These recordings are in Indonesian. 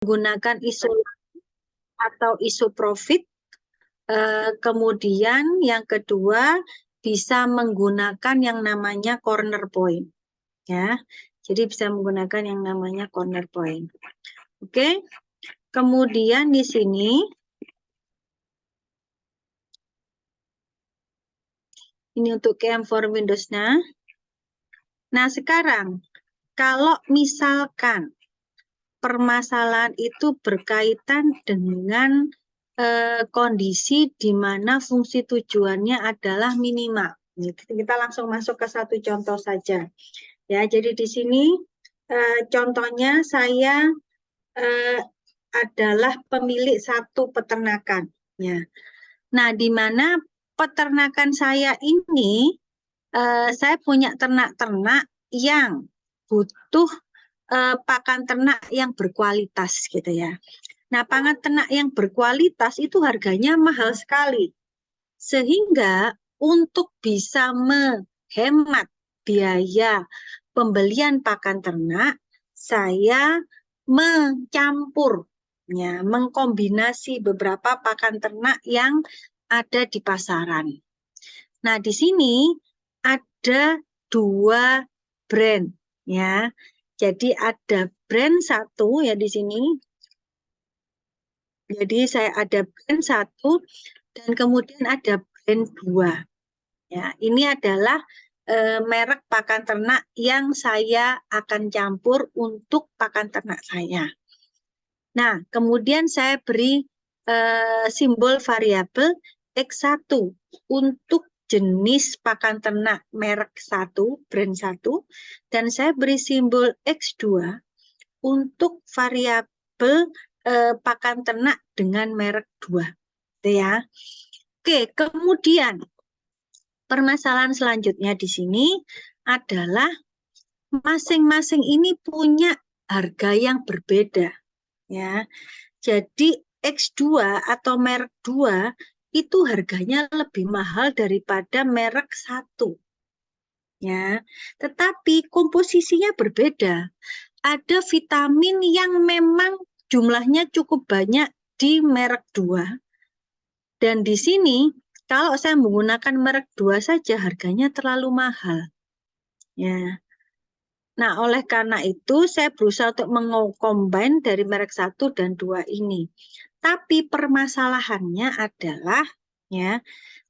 menggunakan isu atau isu profit. Kemudian yang kedua bisa menggunakan yang namanya corner point, ya. Jadi bisa menggunakan yang namanya corner point. Oke. Kemudian di sini ini untuk KM for Windows-nya. Nah, sekarang kalau misalkan permasalahan itu berkaitan dengan kondisi di mana fungsi tujuannya adalah minimal. Kita langsung masuk ke satu contoh saja. Ya, jadi di sini contohnya saya adalah pemilik satu peternakan. Ya. Nah, di mana peternakan saya ini saya punya ternak-ternak yang butuh pakan ternak yang berkualitas gitu ya. Nah, pakan ternak yang berkualitas itu harganya mahal sekali. Sehingga untuk bisa menghemat biaya pembelian pakan ternak, saya mencampur, ya, mengkombinasi beberapa pakan ternak yang ada di pasaran. Nah, di sini ada dua brand, ya. Jadi ada brand satu ya di sini. Jadi saya ada brand satu dan kemudian ada brand dua. Ya, ini adalah merek pakan ternak yang saya akan campur untuk pakan ternak saya. Nah, kemudian saya beri simbol variabel X1 untuk jenis pakan ternak merek 1, brand 1, dan saya beri simbol X2 untuk variabel pakan ternak dengan merek 2. Ya. Oke, kemudian permasalahan selanjutnya di sini adalah masing-masing ini punya harga yang berbeda. Ya. Jadi X2 atau merek 2 itu harganya lebih mahal daripada merek 1. Ya. Tetapi komposisinya berbeda. Ada vitamin yang memang jumlahnya cukup banyak di merek 2. Dan di sini kalau saya menggunakan merek 2 saja harganya terlalu mahal. Ya. Nah, oleh karena itu saya berusaha untuk mengcombine dari merek 1 dan 2 ini. Tapi permasalahannya adalah ya,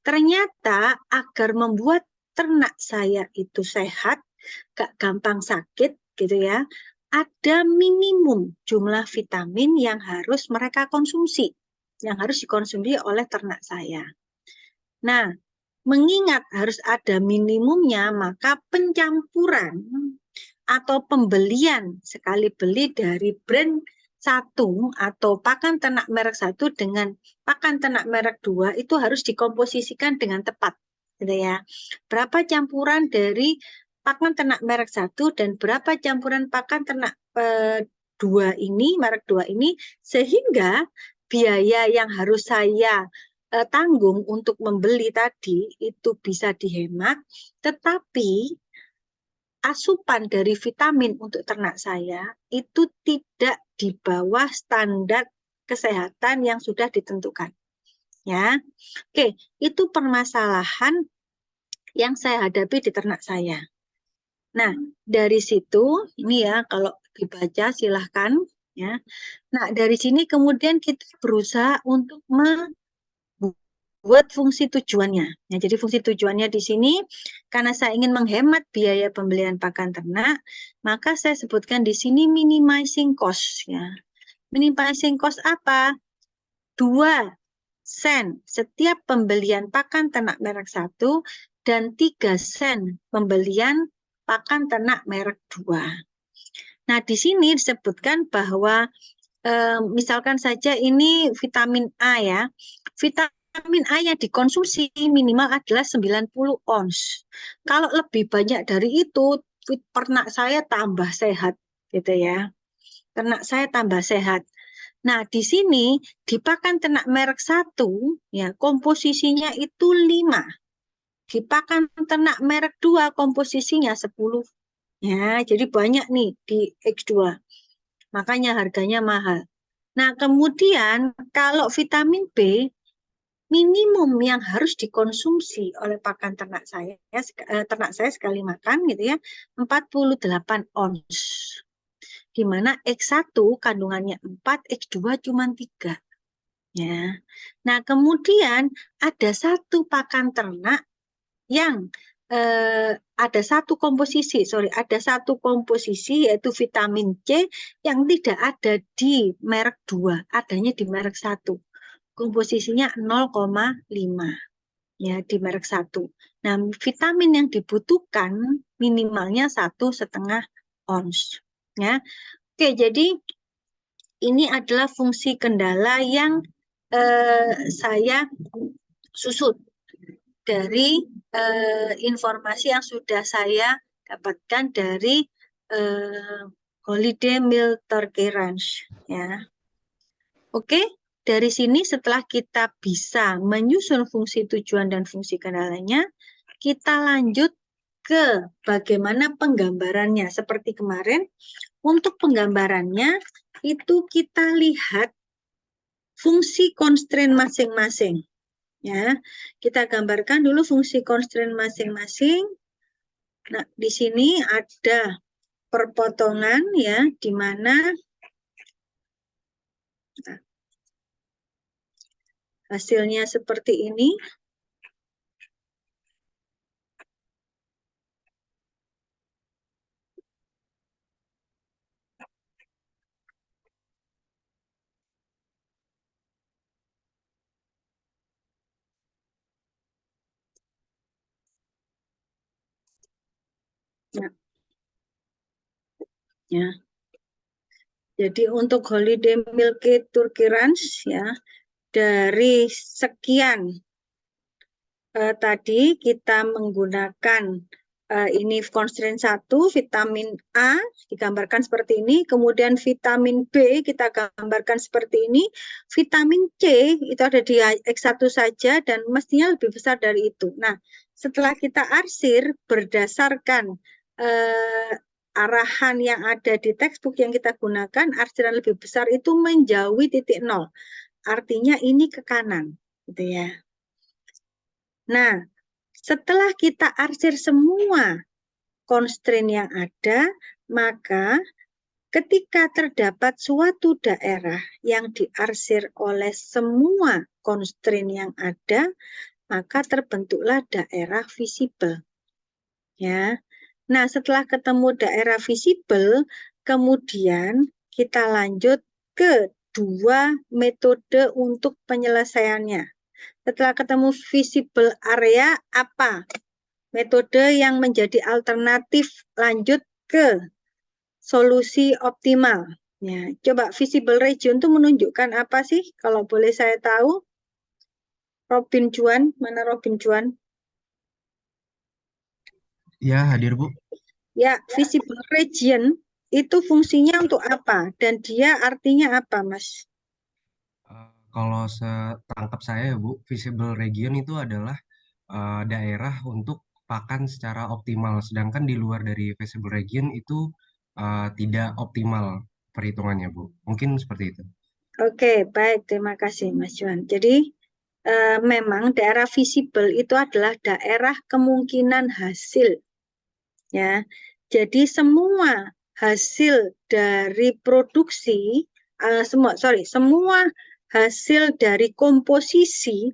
ternyata agar membuat ternak saya itu sehat, gak gampang sakit gitu ya, ada minimum jumlah vitamin yang harus mereka konsumsi, yang harus dikonsumsi oleh ternak saya. Nah, mengingat harus ada minimumnya, maka pencampuran atau pembelian sekali beli dari brand 1 atau pakan ternak merek 1 dengan pakan ternak merek 2 itu harus dikomposisikan dengan tepat, gitu ya. Berapa campuran dari pakan ternak merek 1 dan berapa campuran pakan ternak 2 ini, merek 2 ini, sehingga biaya yang harus saya tanggung untuk membeli tadi itu bisa dihemat, tetapi asupan dari vitamin untuk ternak saya itu tidak di bawah standar kesehatan yang sudah ditentukan. Ya. Oke, itu permasalahan yang saya hadapi di ternak saya. Nah, dari situ ini ya kalau dibaca silahkan ya. Nah, dari sini kemudian kita berusaha untuk buat fungsi tujuannya. Ya, jadi fungsi tujuannya di sini, karena saya ingin menghemat biaya pembelian pakan ternak, maka saya sebutkan di sini minimizing cost. Ya. Minimizing cost apa? 2 sen setiap pembelian pakan ternak merek 1 dan 3 sen pembelian pakan ternak merek 2. Nah, di sini disebutkan bahwa misalkan saja ini vitamin A ya. Vitamin A yang dikonsumsi minimal adalah 90 ons. Kalau lebih banyak dari itu, ternak saya tambah sehat gitu ya. Ternak saya tambah sehat. Nah, di sini di pakan ternak merek 1 ya, komposisinya itu 5. Di pakan ternak merek 2 komposisinya 10. Ya, jadi banyak nih di X2. Makanya harganya mahal. Nah, kemudian kalau vitamin B, minimum yang harus dikonsumsi oleh pakan ternak saya sekali makan gitu ya, 48 ons. Di mana X1 kandungannya 4, X2 cuma 3. Ya. Nah, kemudian ada satu pakan ternak yang ada satu komposisi yaitu vitamin C yang tidak ada di merek 2, adanya di merek 1. Komposisinya 0,5 ya di merek 1. Nah, vitamin yang dibutuhkan minimalnya 1,5 ons. Ya. Oke, jadi ini adalah fungsi kendala yang saya susut dari informasi yang sudah saya dapatkan dari Holiday Meal Turkey Ranch. Ya. Oke, dari sini setelah kita bisa menyusun fungsi tujuan dan fungsi kendalanya, kita lanjut ke bagaimana penggambarannya. Seperti kemarin, untuk penggambarannya itu kita lihat fungsi constraint masing-masing. Ya, kita gambarkan dulu fungsi constraint masing-masing. Nah, di sini ada perpotongan ya, di mana hasilnya seperti ini. Nah, ya. Jadi untuk Holiday Milk Turkey Ranch ya, dari sekian tadi kita menggunakan ini constraint 1, vitamin A digambarkan seperti ini, kemudian vitamin B kita gambarkan seperti ini, vitamin C itu ada di X1 saja dan mestinya lebih besar dari itu. Nah, setelah kita arsir berdasarkan arahan yang ada di textbook yang kita gunakan, arsiran lebih besar itu menjauhi titik 0. Artinya ini ke kanan, gitu ya. Nah, setelah kita arsir semua constraint yang ada, maka ketika terdapat suatu daerah yang diarsir oleh semua constraint yang ada, maka terbentuklah daerah visible. Ya. Nah, setelah ketemu daerah visible, kemudian kita lanjut ke dua metode untuk penyelesaiannya. Setelah ketemu visible area, apa metode yang menjadi alternatif lanjut ke solusi optimal? Ya, coba visible region itu menunjukkan apa sih? Kalau boleh saya tahu, Robin Juan, mana Robin Juan? Ya, hadir Bu. Ya, visible region itu fungsinya untuk apa? Dan dia artinya apa, Mas? Kalau setangkap saya ya Bu, visible region itu adalah daerah untuk pakan secara optimal. Sedangkan di luar dari visible region itu tidak optimal perhitungannya Bu. Mungkin seperti itu. Oke, baik. Terima kasih, Mas Juan. Jadi, memang daerah visible itu adalah daerah kemungkinan hasil. Ya, jadi semua hasil dari produksi, semua hasil dari komposisi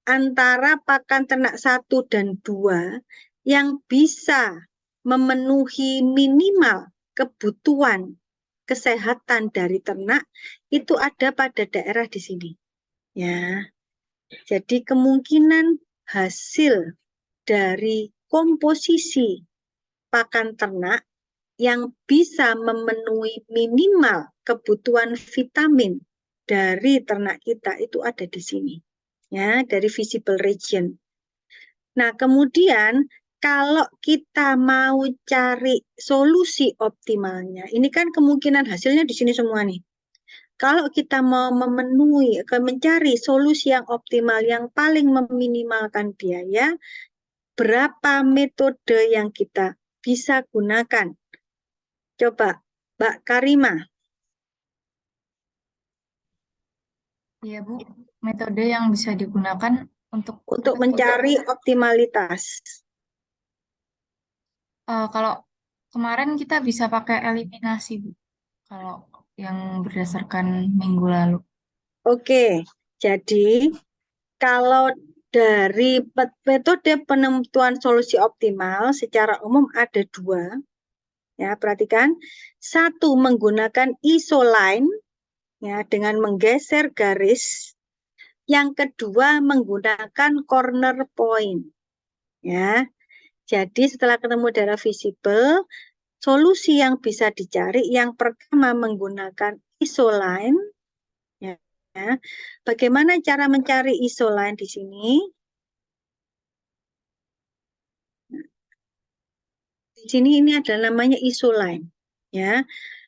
antara pakan ternak 1 dan 2 yang bisa memenuhi minimal kebutuhan kesehatan dari ternak itu ada pada daerah di sini. Ya. Jadi kemungkinan hasil dari komposisi pakan ternak yang bisa memenuhi minimal kebutuhan vitamin dari ternak kita itu ada di sini. Ya, dari visible region. Nah, kemudian kalau kita mau cari solusi optimalnya, ini kan kemungkinan hasilnya di sini semua nih. Kalau kita mau mencari solusi yang optimal, yang paling meminimalkan biaya, berapa metode yang kita bisa gunakan? Coba, Mbak Karima. Iya, Bu. Metode yang bisa digunakan untuk untuk mencari optimalitas. kalau kemarin kita bisa pakai eliminasi, Bu. Kalau yang berdasarkan minggu lalu. Oke, jadi kalau dari metode penentuan solusi optimal secara umum ada dua. Ya, perhatikan. Satu menggunakan isoline ya dengan menggeser garis. Yang kedua menggunakan corner point. Ya. Jadi setelah ketemu daerah visible, solusi yang bisa dicari yang pertama menggunakan isoline. Ya. Bagaimana cara mencari isoline di sini? Di sini ini adalah namanya isoline. Ya.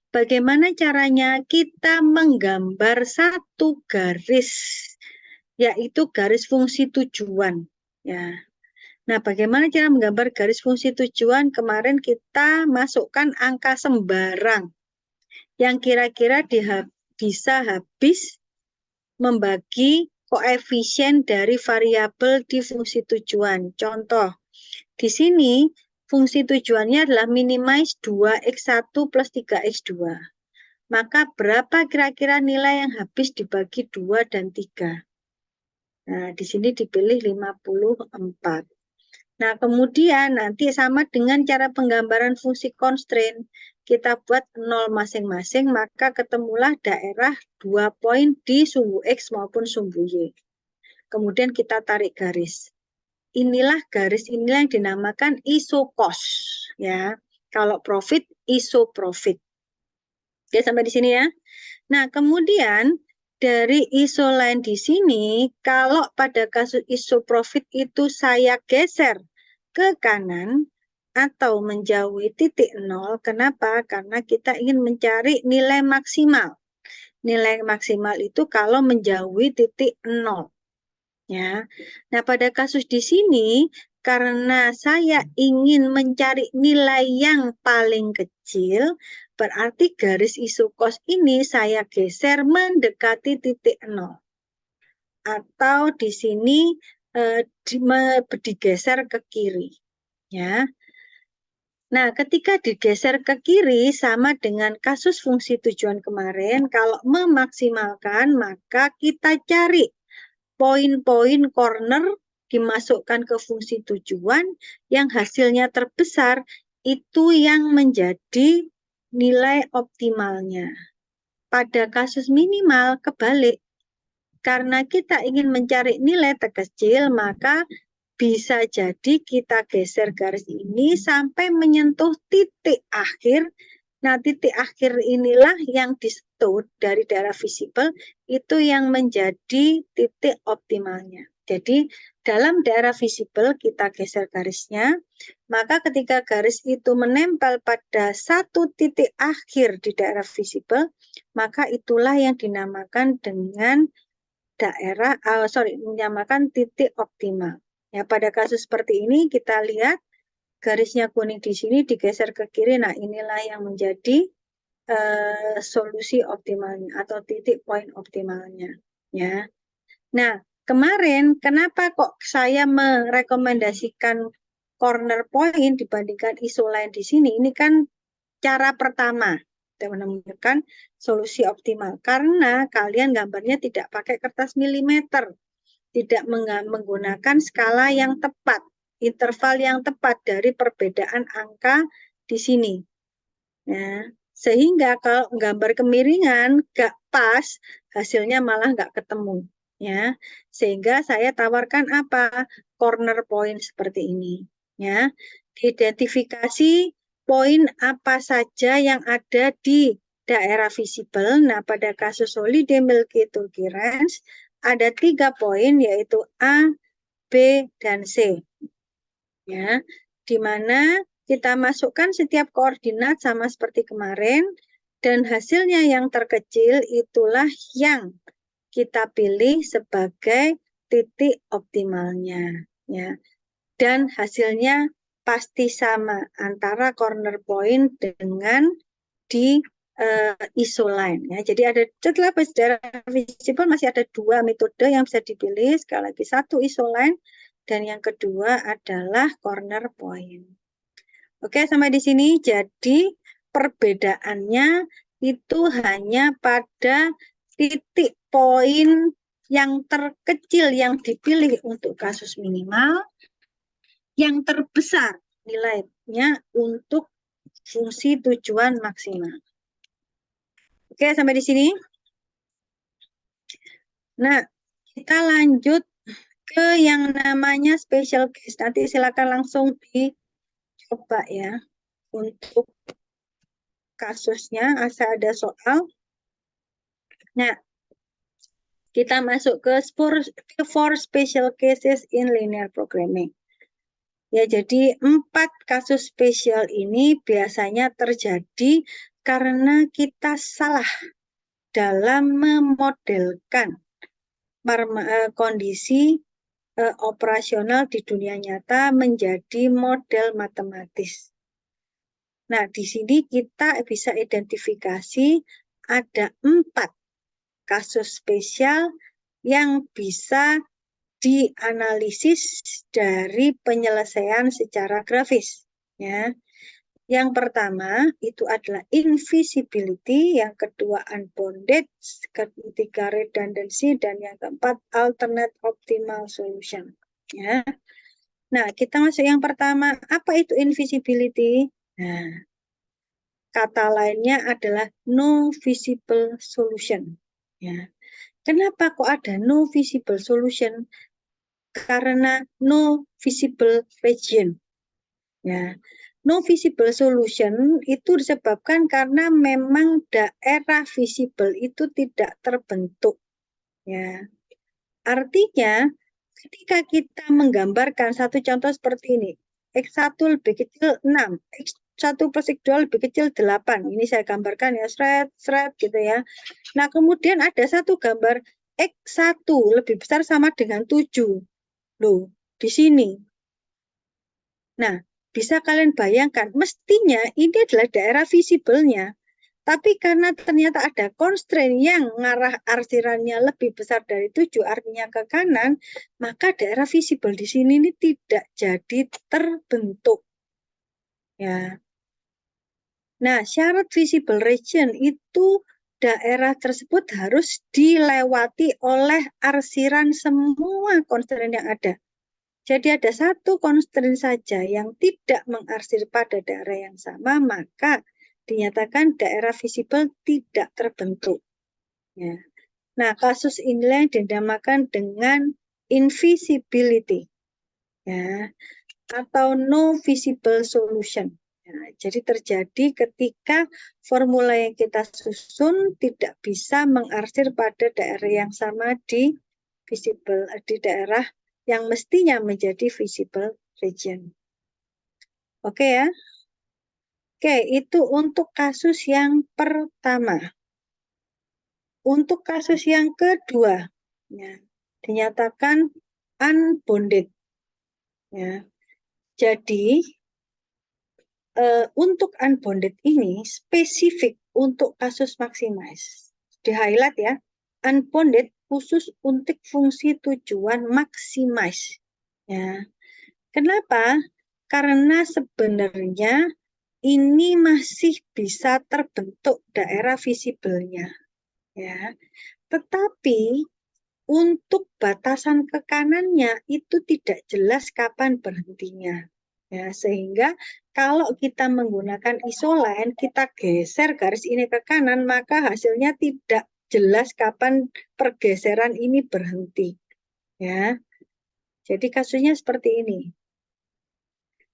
Bagaimana caranya kita menggambar satu garis, yaitu garis fungsi tujuan. Ya. Nah, bagaimana cara menggambar garis fungsi tujuan? Kemarin kita masukkan angka sembarang yang kira-kira bisa habis membagi koefisien dari variabel di fungsi tujuan. Contoh, di sini fungsi tujuannya adalah minimize 2x1 plus 3x2. Maka berapa kira-kira nilai yang habis dibagi 2 dan 3? Nah, di sini dipilih 54. Nah, kemudian nanti sama dengan cara penggambaran fungsi constraint. Kita buat 0 masing-masing, maka ketemulah daerah 2 poin di sumbu X maupun sumbu Y. Kemudian kita tarik garis. Inilah garis inilah yang dinamakan iso-cost. Ya. Kalau profit, iso-profit. Oke, sampai di sini ya. Nah, kemudian dari isoline di sini, kalau pada kasus iso-profit itu saya geser ke kanan atau menjauhi titik nol. Kenapa? Karena kita ingin mencari nilai maksimal. Nilai maksimal itu kalau menjauhi titik nol. Ya. Nah, pada kasus di sini, karena saya ingin mencari nilai yang paling kecil, berarti garis isokos ini saya geser mendekati titik nol. Atau di sini digeser ke kiri. Ya. Nah, ketika digeser ke kiri sama dengan kasus fungsi tujuan kemarin, kalau memaksimalkan maka kita cari poin-poin corner dimasukkan ke fungsi tujuan yang hasilnya terbesar itu yang menjadi nilai optimalnya. Pada kasus minimal kebalik. Karena kita ingin mencari nilai terkecil, maka bisa jadi kita geser garis ini sampai menyentuh titik akhir. Nah, titik akhir inilah yang disentuh dari daerah visible, itu yang menjadi titik optimalnya. Jadi, dalam daerah visible kita geser garisnya, maka ketika garis itu menempel pada satu titik akhir di daerah visible, maka itulah yang dinamakan dengan menyamakan titik optimal. Ya, pada kasus seperti ini kita lihat garisnya kuning di sini digeser ke kiri. Nah, inilah yang menjadi solusi optimalnya atau titik poin optimalnya. Ya. Nah, kemarin kenapa kok saya merekomendasikan corner point dibandingkan isoline di sini? Ini kan cara pertama kita menemukan solusi optimal karena kalian gambarnya tidak pakai kertas milimeter, tidak menggunakan skala yang tepat, interval yang tepat dari perbedaan angka di sini. Ya, sehingga kalau gambar kemiringan gak pas, hasilnya malah gak ketemu. Ya, sehingga saya tawarkan apa? Corner point seperti ini. Ya, identifikasi poin apa saja yang ada di daerah visible. Nah, pada kasus holiday Milky Turkey Range ada 3 poin yaitu A, B, dan C. Ya, di mana kita masukkan setiap koordinat sama seperti kemarin dan hasilnya yang terkecil itulah yang kita pilih sebagai titik optimalnya. Ya, dan hasilnya pasti sama antara corner point dengan di isoline ya. Jadi ada setelah daerah visible masih ada dua metode yang bisa dipilih. Sekali lagi, satu isoline dan yang kedua adalah corner point. Oke, sampai di sini. Jadi perbedaannya itu hanya pada titik poin yang terkecil yang dipilih untuk kasus minimal, yang terbesar nilainya untuk fungsi tujuan maksimal. Oke, sampai di sini. Nah, kita lanjut ke yang namanya special case. Nanti silakan langsung dicoba ya untuk kasusnya, asal ada soal. Nah, kita masuk ke four special cases in linear programming. Ya, jadi 4 kasus spesial ini biasanya terjadi karena kita salah dalam memodelkan kondisi operasional di dunia nyata menjadi model matematis. Nah, di sini kita bisa identifikasi ada 4 kasus spesial yang bisa dianalisis dari penyelesaian secara grafis. Ya. Yang pertama itu adalah invisibility, yang kedua unbounded, ketiga redundancy, dan yang keempat alternate optimal solution. Ya. Nah, kita masuk yang pertama. Apa itu invisibility? Nah, kata lainnya adalah no visible solution. Ya. Kenapa kok ada no visible solution? Karena no visible region. Ya. No visible solution itu disebabkan karena memang daerah visible itu tidak terbentuk. Ya. Artinya, ketika kita menggambarkan satu contoh seperti ini, X1 lebih kecil 6, X1 plus X2 lebih kecil 8. Ini saya gambarkan ya, seret gitu ya. Nah, kemudian ada satu gambar X1 lebih besar sama dengan 7. Loh, di sini. Nah, bisa kalian bayangkan, mestinya ini adalah daerah visible-nya. Tapi karena ternyata ada constraint yang ngarah arsirannya lebih besar dari 7, artinya ke kanan, maka daerah visible di sini ini tidak jadi terbentuk. Ya. Nah, syarat visible region itu daerah tersebut harus dilewati oleh arsiran semua constraint yang ada. Jadi ada satu constraint saja yang tidak mengarsir pada daerah yang sama, maka dinyatakan daerah visible tidak terbentuk. Ya. Nah, kasus inilah yang dinamakan dengan invisibility, ya, atau no visible solution. Ya, jadi terjadi ketika formula yang kita susun tidak bisa mengarsir pada daerah yang sama di daerah yang mestinya menjadi visible region. Oke ya. Oke, itu untuk kasus yang pertama. Untuk kasus yang kedua, ya, dinyatakan unbounded. Ya. Jadi, untuk unbounded ini spesifik untuk kasus maximize. Di-highlight ya, unbounded khusus untuk fungsi tujuan maximize. Ya. Kenapa? Karena sebenarnya ini masih bisa terbentuk daerah visible-nya. Ya. Tetapi untuk batasan ke kanannya itu tidak jelas kapan berhentinya. Ya, sehingga kalau kita menggunakan isoline, kita geser garis ini ke kanan, maka hasilnya tidak jelas kapan pergeseran ini berhenti. Ya. Jadi kasusnya seperti ini.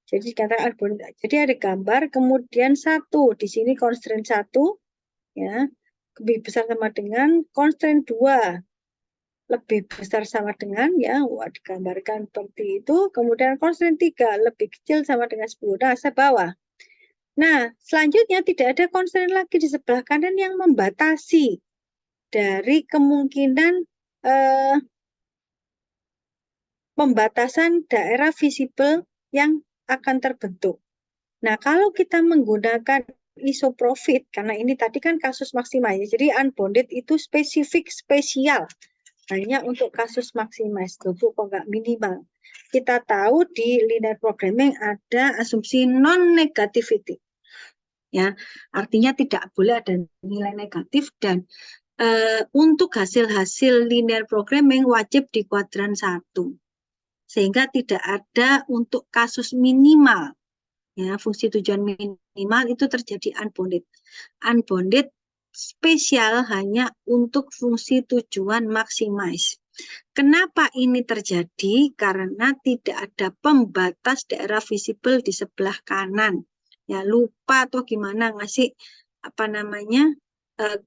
Jadi dikatakan jadi ada gambar, kemudian satu di sini constraint 1, ya, lebih besar sama dengan constraint 2 lebih besar sama dengan, ya, digambarkan seperti itu. Kemudian constraint 3 lebih kecil sama dengan 10. Nah, saya bawah. Nah, selanjutnya tidak ada constraint lagi di sebelah kanan yang membatasi dari kemungkinan pembatasan daerah visible yang akan terbentuk. Nah, kalau kita menggunakan isoprofit, karena ini tadi kan kasus maximize. Jadi unbounded itu spesifik spesial hanya untuk kasus maximize, Bu, kok nggak minimal. Kita tahu di linear programming ada asumsi non-negativity. Ya, artinya tidak boleh ada nilai negatif, dan untuk hasil-hasil linear programming wajib di kuadran 1. Sehingga tidak ada untuk kasus minimal. Ya, fungsi tujuan minimal itu terjadi unbounded. Unbounded spesial hanya untuk fungsi tujuan maximize. Kenapa ini terjadi? Karena tidak ada pembatas daerah visible di sebelah kanan. Ya, lupa atau gimana ngasih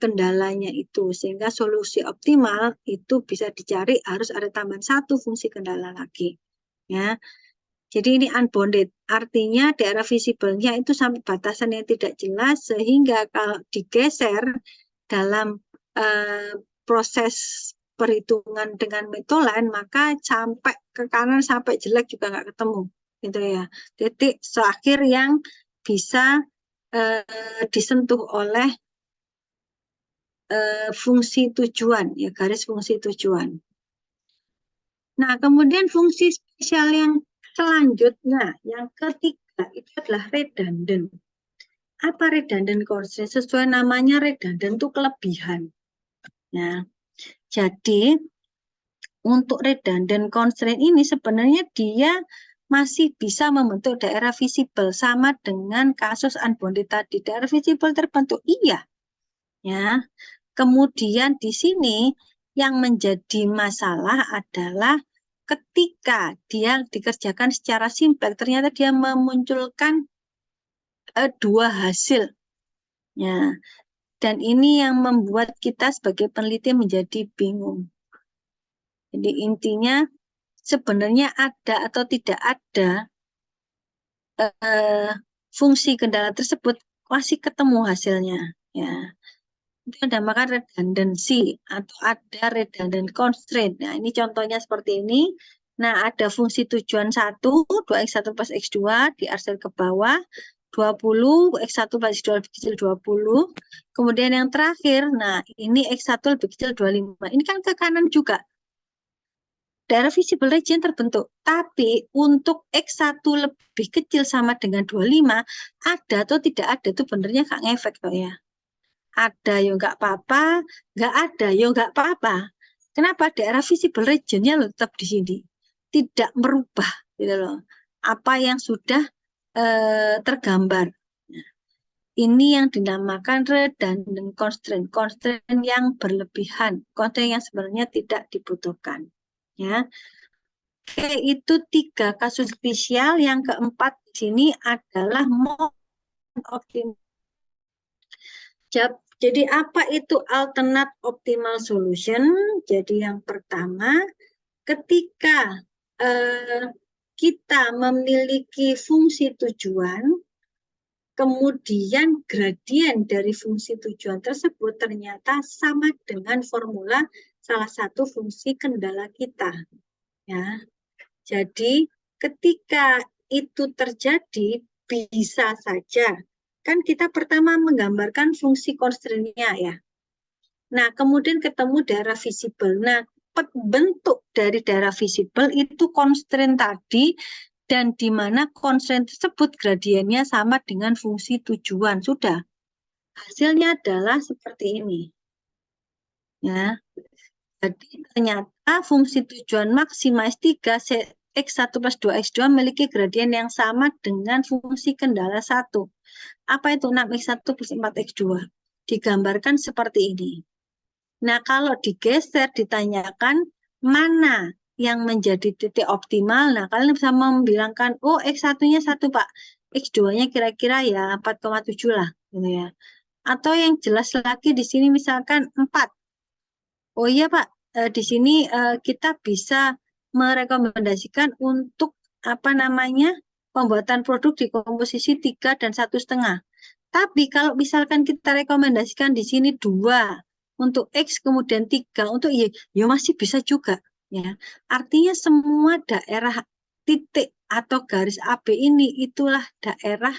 kendalanya itu, sehingga solusi optimal itu bisa dicari harus ada tambahan 1 fungsi kendala lagi. Ya. Jadi ini unbounded, artinya daerah visible-nya itu sampai batasan yang tidak jelas, sehingga kalau digeser dalam proses perhitungan dengan metolan, maka sampai ke kanan sampai jelek juga nggak ketemu, gitu ya. Titik terakhir yang bisa disentuh oleh fungsi tujuan, ya, garis fungsi tujuan. Nah, kemudian fungsi spesial yang selanjutnya, yang ketiga, itu adalah redundant. Apa redundant constraint? Sesuai namanya, redundant itu kelebihan. Ya. Jadi, untuk redundant constraint ini sebenarnya dia masih bisa membentuk daerah visible, sama dengan kasus unbounded tadi. Daerah visible terbentuk, iya. Ya. Kemudian di sini yang menjadi masalah adalah ketika dia dikerjakan secara simpel, ternyata dia memunculkan 2 hasil. Ya. Dan ini yang membuat kita sebagai peneliti menjadi bingung. Jadi intinya sebenarnya ada atau tidak ada fungsi kendala tersebut, masih ketemu hasilnya. Ya. Itu dinamakan redundancy atau ada redundant constraint. Nah, ini contohnya seperti ini. Nah, ada fungsi tujuan 1, 2x1 plus x2 diarsir ke bawah, 20, x1 plus x2 lebih kecil 20. Kemudian yang terakhir, nah ini x1 lebih kecil 25. Ini kan ke kanan juga. Daerah visible region terbentuk, tapi untuk x1 lebih kecil sama dengan 25, ada atau tidak ada itu benernya nggak ngefek kok ya. Ada ya nggak apa-apa, nggak ada ya nggak apa-apa. Kenapa? Daerah visible region-nya tetap di sini, tidak merubah gitu loh. Apa yang sudah tergambar. Ini yang dinamakan redundant constraint, constraint yang berlebihan, constraint yang sebenarnya tidak dibutuhkan. Ya, oke, itu 3 kasus spesial. Yang keempat di sini adalah mode optimal. Jadi apa itu alternate optimal solution? Jadi yang pertama, ketika kita memiliki fungsi tujuan, kemudian gradien dari fungsi tujuan tersebut ternyata sama dengan formula salah satu fungsi kendala kita. Ya. Jadi ketika itu terjadi, bisa saja. Kan kita pertama menggambarkan fungsi constraint-nya ya. Nah, kemudian ketemu daerah visible. Nah, bentuk dari daerah visible itu constraint tadi, dan di mana constraint tersebut gradiennya sama dengan fungsi tujuan. Sudah. Hasilnya adalah seperti ini. Ya. Jadi ternyata fungsi tujuan maximize 3 x1 plus 2x2 memiliki gradien yang sama dengan fungsi kendala 1. Apa itu 6x1 plus 4x2? Digambarkan seperti ini. Nah, kalau digeser ditanyakan mana yang menjadi titik optimal, nah kalian bisa membilangkan, oh x1-nya 1 Pak, x2-nya kira-kira ya 4,7 lah, gitu ya. Atau yang jelas lagi di sini misalkan 4. Oh iya Pak, di sini kita bisa merekomendasikan untuk pembuatan produk di komposisi 3 dan 1,5. Tapi kalau misalkan kita rekomendasikan di sini 2 untuk X kemudian 3 untuk Y, ya masih bisa juga ya. Artinya semua daerah titik atau garis AB ini itulah daerah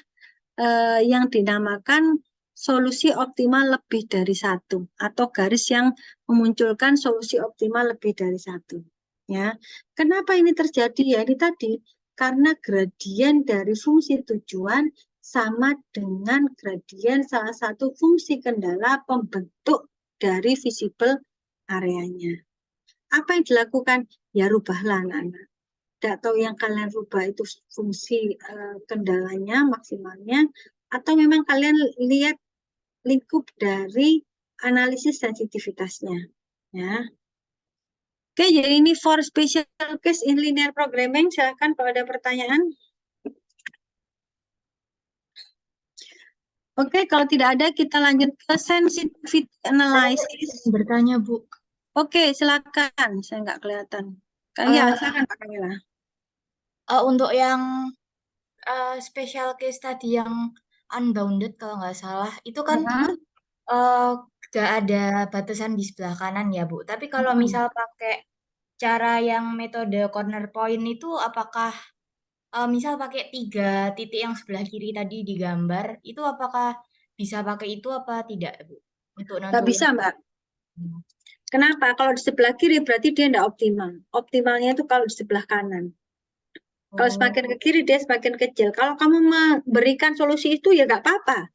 yang dinamakan solusi optimal lebih dari satu atau garis yang memunculkan solusi optimal lebih dari satu. Ya, kenapa ini terjadi? Ya, ini tadi karena gradien dari fungsi tujuan sama dengan gradien salah satu fungsi kendala pembentuk dari visible areanya. Apa yang dilakukan? Ya, rubahlah anak-anak. Tidak tahu yang kalian rubah itu fungsi kendalanya, maksimalnya, atau memang kalian lihat lingkup dari analisis sensitivitasnya. Ya. Oke, jadi ini for special case in linear programming. Silakan kalau ada pertanyaan. Oke, kalau tidak ada kita lanjut ke sensitivity analysis. Bertanya, Bu. Oke, silakan. Saya nggak kelihatan. Ya, silakan Pak Kamila. Untuk yang special case tadi yang unbounded kalau nggak salah, itu kan nggak ada batasan di sebelah kanan ya, Bu. Tapi kalau misal pakai cara yang metode corner point itu, apakah misal pakai 3 titik yang sebelah kiri tadi digambar, itu apakah bisa pakai itu apa tidak, Bu? Untuk Nggak nentuin. bisa, Mbak. Kenapa? Kalau di sebelah kiri berarti dia tidak optimal. Optimalnya itu kalau di sebelah kanan. Kalau semakin ke kiri dia semakin kecil. Kalau kamu memberikan solusi itu ya nggak apa-apa.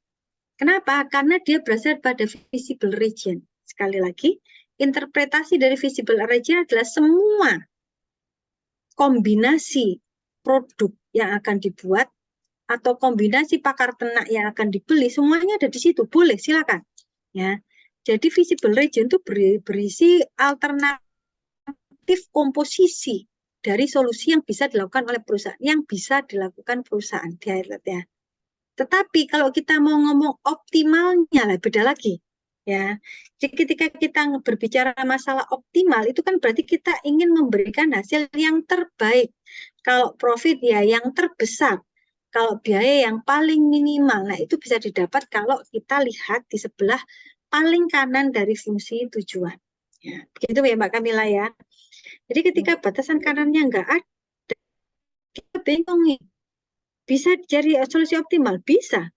Kenapa? Karena dia berasal pada visible region. Sekali lagi, interpretasi dari visible region adalah semua kombinasi produk yang akan dibuat atau kombinasi pakar ternak yang akan dibeli, semuanya ada di situ. Boleh, silakan. Ya. Jadi visible region itu berisi alternatif komposisi dari solusi yang bisa dilakukan oleh perusahaan, yang bisa dilakukan perusahaan di highlight ya. Tetapi kalau kita mau ngomong optimalnya lah beda lagi. Ya. Jadi ketika kita berbicara masalah optimal itu kan berarti kita ingin memberikan hasil yang terbaik. Kalau profit ya yang terbesar. Kalau biaya yang paling minimal. Nah, itu bisa didapat kalau kita lihat di sebelah paling kanan dari fungsi tujuan. Ya, begitu ya Mbak Kamila ya. Jadi ketika batasan kanannya enggak ada, kita bingung nih. Bisa cari solusi optimal? Bisa.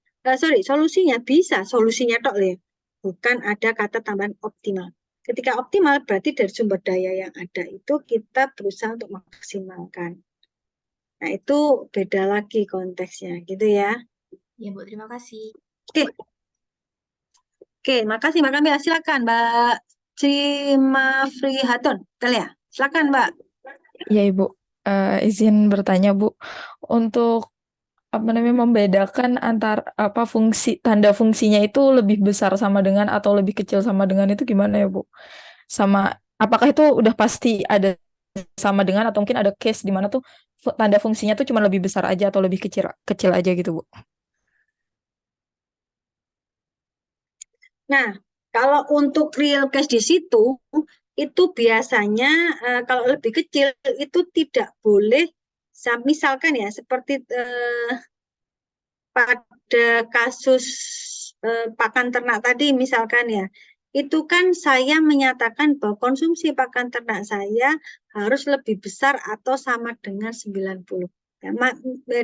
Solusinya bisa. Solusinya tok ya. Bukan ada kata tambahan optimal. Ketika optimal berarti dari sumber daya yang ada itu kita berusaha untuk maksimalkan. Nah, itu beda lagi konteksnya, gitu ya. Ya, Bu, terima kasih. Oke, makasih Mbak Kamila. Silakan Mbak Cimafri Hatun. Kalian, silakan Mbak. Ya Ibu, izin bertanya Bu, untuk membedakan antar tanda fungsinya itu lebih besar sama dengan atau lebih kecil sama dengan itu gimana ya Bu? Sama apakah itu udah pasti ada sama dengan atau mungkin ada case di mana tuh tanda fungsinya tuh cuma lebih besar aja atau lebih kecil aja gitu Bu? Nah, kalau untuk real case di situ, itu biasanya kalau lebih kecil itu tidak boleh, misalkan ya, seperti pada kasus pakan ternak tadi misalkan ya, itu kan saya menyatakan bahwa konsumsi pakan ternak saya harus lebih besar atau sama dengan 90. Ya,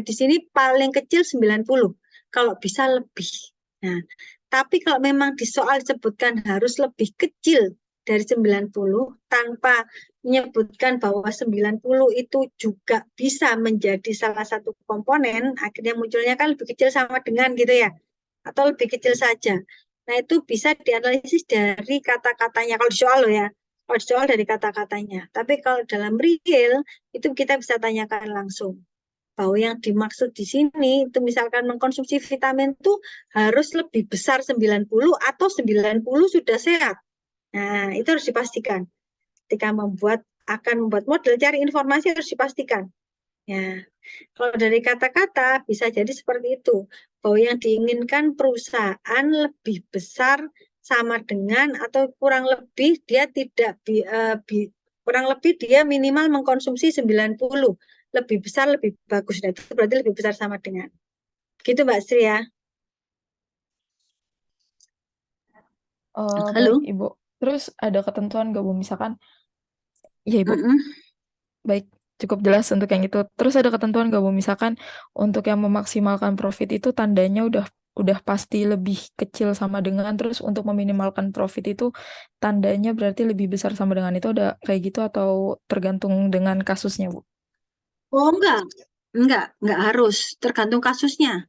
di sini paling kecil 90, kalau bisa lebih. Nah, tapi kalau memang di soal disebutkan harus lebih kecil dari 90 tanpa menyebutkan bahwa 90 itu juga bisa menjadi salah satu komponen, akhirnya munculnya kan lebih kecil sama dengan gitu ya, atau lebih kecil saja. Nah, itu bisa dianalisis dari kata-katanya, kalau di soal loh ya, kalau di soal dari kata-katanya. Tapi kalau dalam real, itu kita bisa tanyakan langsung. Bahwa yang dimaksud di sini, itu misalkan mengkonsumsi vitamin itu harus lebih besar 90 atau 90 sudah sehat. Nah, itu harus dipastikan. Ketika akan membuat model, cari informasi harus dipastikan. Ya, kalau dari kata-kata bisa jadi seperti itu, bahwa yang diinginkan perusahaan lebih besar sama dengan atau kurang lebih dia tidak kurang lebih dia minimal mengkonsumsi 90, lebih besar lebih bagus. Nah, itu berarti lebih besar sama dengan. Gitu Mbak Sri ya. Halo. Baik Ibu. Terus ada ketentuan nggak Bu misalkan? Ya Ibu. Mm-mm. Baik. cukup jelas untuk yang itu. Terus ada ketentuan nggak Bu? Misalkan untuk yang memaksimalkan profit itu tandanya udah pasti lebih kecil sama dengan, terus untuk meminimalkan profit itu tandanya berarti lebih besar sama dengan, itu ada kayak gitu atau tergantung dengan kasusnya Bu? Oh enggak harus, tergantung kasusnya.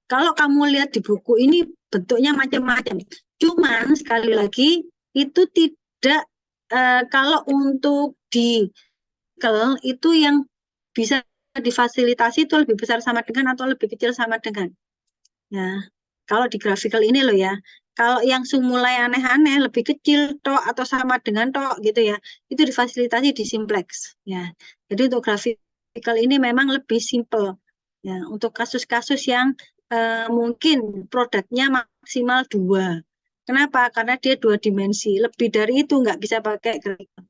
Kalau kamu lihat di buku ini bentuknya macam-macam. Cuman sekali lagi itu tidak kalau untuk di itu yang bisa difasilitasi itu lebih besar sama dengan atau lebih kecil sama dengan. Ya, kalau di graphical ini loh ya. Kalau yang mulai aneh-aneh lebih kecil tok atau sama dengan tok gitu ya, itu difasilitasi di simplex ya. Jadi untuk graphical ini memang lebih simple ya. Untuk kasus-kasus yang mungkin produknya maksimal 2. Kenapa? Karena dia 2 dimensi. Lebih dari itu nggak bisa pakai graphical.